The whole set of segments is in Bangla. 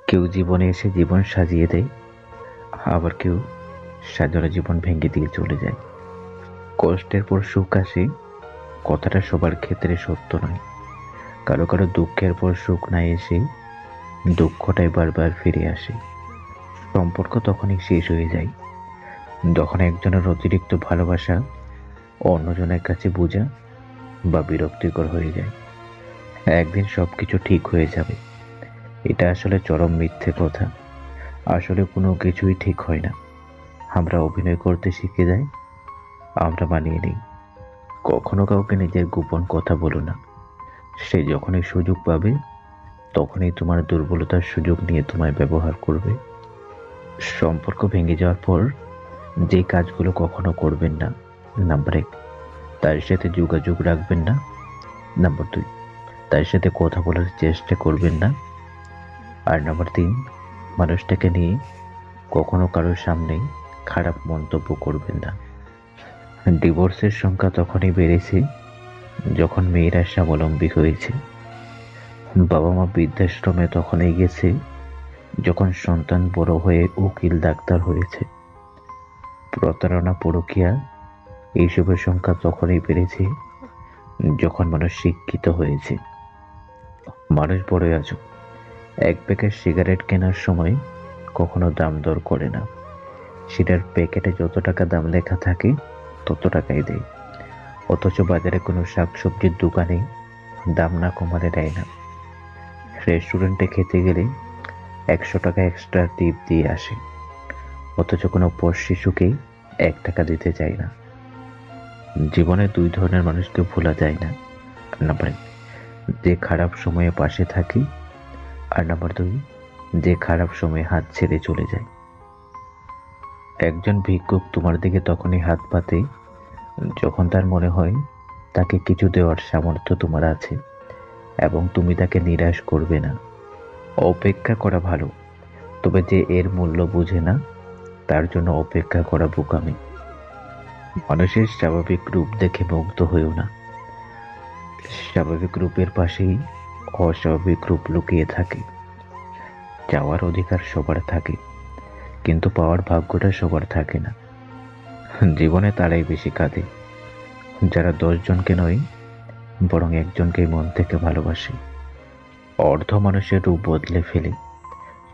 কেউ জীবনে এসে জীবন সাজিয়ে দেয়, আবার কেউ সাজানো জীবন ভেঙে দিয়ে চলে যায়। কষ্টের পর সুখ আসে, কথাটা সবার ক্ষেত্রে সত্য নয়। কারো কারো দুঃখের পর সুখ না এসে দুঃখটাই বারবার ফিরে আসে। সম্পর্ক তখনই শেষ হয়ে যায় যখন একজনের অতিরিক্ত ভালোবাসা অন্যজনের কাছে বোঝা বা বিরক্তিকর হয়ে যায়। একদিন সবকিছু ঠিক হয়ে যাবে, এটা আসলে চরম মিথ্যে কথা। আসলে কোনো কিছুই ঠিক হয় না। আমরা অভিনয় করতে শিখে যাই, আমরা মানিয়ে নিই। কখনো কাউকে নিজের গোপন কথা বলো না। সে যখনই সুযোগ পাবে তখনই তোমার দুর্বলতার সুযোগ নিয়ে তোমায় ব্যবহার করবে। সম্পর্ক ভেঙে যাওয়ার পর যে কাজগুলো কখনো করবেন না: নাম্বার 1, তার সাথে যোগাযোগ রাখবেন না। নাম্বার 2, তার সাথে কথা বলার চেষ্টা করবেন না। আর নাম্বার 3, মানুষটাকে নিয়ে কখনো কারোর সামনে খারাপ মন্তব্য করবেন না। ডিভোর্সের সংখ্যা তখনই বেড়েছে যখন মেয়েরা স্বাবলম্বী হয়েছে। বাবা মা বৃদ্ধাশ্রমে তখনই গেছে যখন সন্তান বড় হয়ে উকিল ডাক্তার হয়েছে। প্রতারণা, পরকীয়া এইসবের সংখ্যা তখনই বেড়েছে যখন মানুষ শিক্ষিত হয়েছে। মানুষ বড় আজব, এক প্যাকেট সিগারেট কেনার সময় কখনো দাম দর করে না। সেটার প্যাকেটে যত টাকা দাম লেখা থাকে তত টাকাই দেয়। অথচ বাজারে কোনো শাকসবজির দোকানে দাম না কমালে দেয় না। রেস্টুরেন্টে খেতে গেলে 100 টাকা এক্সট্রা টিপ দিয়ে আসে, অথচ কোনো পর শিশুকে 1 টাকা দিতে চায় না। জীবনে 2 ধরনের মানুষকে ভোলা যায় না: নাম্বার 1, যে খারাপ সময়ে পাশে থাকে, আর নাম্বার 2, যে খারাপ সময়ে হাত ছেড়ে চলে যায়। একজন ভিক্ষুক তোমার দিকে তখনই হাত পাতে যখন তার মনে হয় তাকে কিছু দেওয়ার সামর্থ্য তোমার আছে এবং তুমি তাকে নিরাশ করবে না। অপেক্ষা করা ভালো, তবে যে এর মূল্য বুঝে না তার জন্য অপেক্ষা করা বোকামি। মানুষের স্বাভাবিক রূপ দেখে মুগ্ধ হইও না। স্বাভাবিক রূপের পাশেই অস্বাভাবিক রূপ লুকিয়ে থাকে। চাওয়ার অধিকার সবার থাকে, কিন্তু পাওয়ার ভাগ্যটা সবার থাকে না। জীবনে তারাই বেশি কাঁদে যারা 10 জনকে নয়, বরং একজনকেই মন থেকে ভালোবাসে। অর্থ মানুষের রূপ বদলে ফেলে,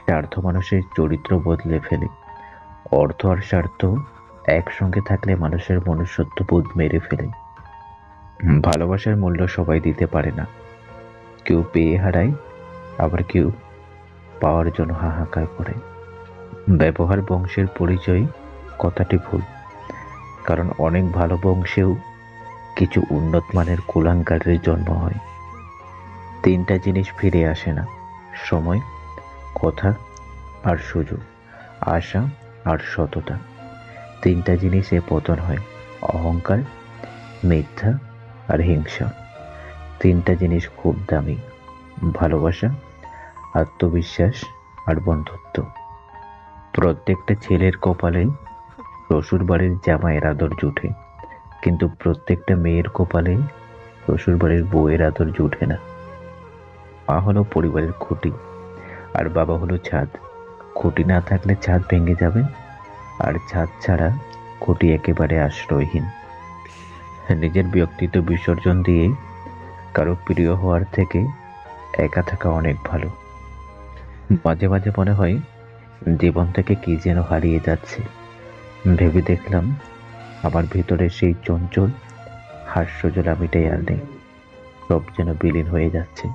স্বার্থ মানুষের চরিত্র বদলে ফেলে। অর্থ আর স্বার্থ একসঙ্গে থাকলে মানুষের মনুষ্যত্ববোধ মেরে ফেলে। ভালোবাসার মূল্য সবাই দিতে পারে না। কেউ পেয়ে হারায়, আবার কেউ পাওয়ার জন্য হাহাকার করে। ব্যবহার বংশের পরিচয় কথাটি ভুল, কারণ অনেক ভালো বংশেও কিছু উন্নত মানের কুলাঙ্গারের জন্ম হয়। 3টা জিনিস ফিরে আসে না: সময়, কথা আর সুযোগ, আশা আর সততা। 3টা জিনিসে পতন হয়: অহংকার, মিথ্যা আর হিংসা। 3টা জিনিস খুব দামি: ভালোবাসা, আত্মবিশ্বাস আর বন্ধুত্ব। প্রত্যেকটা ছেলের কপালে শ্বশুর বাড়ির জামাইয়ের আদর জুটে, কিন্তু প্রত্যেকটা মেয়ের কপালে শ্বশুর বাড়ির বউয়ের আদর জুটে না। মা হলো পরিবারের খুঁটি, আর বাবা হলো ছাদ। খুঁটি না থাকলে ছাদ ভেঙে যাবে, আর ছাদ ছাড়া খুঁটি একেবারে আশ্রয়হীন। নিজের ব্যক্তিত্ব বিসর্জন দিয়ে কারো প্রিয় হওয়ার থেকে একা থাকা অনেক ভালো। মাঝে মাঝে মনে হয় জীবন থেকে কি যেন হারিয়ে যাচ্ছে। ভেবে দেখলাম আমার ভিতরে সেই চঞ্চল হাস্যজল আমিটাই আর নেই। সব যেন বিলীন হয়ে যাচ্ছে।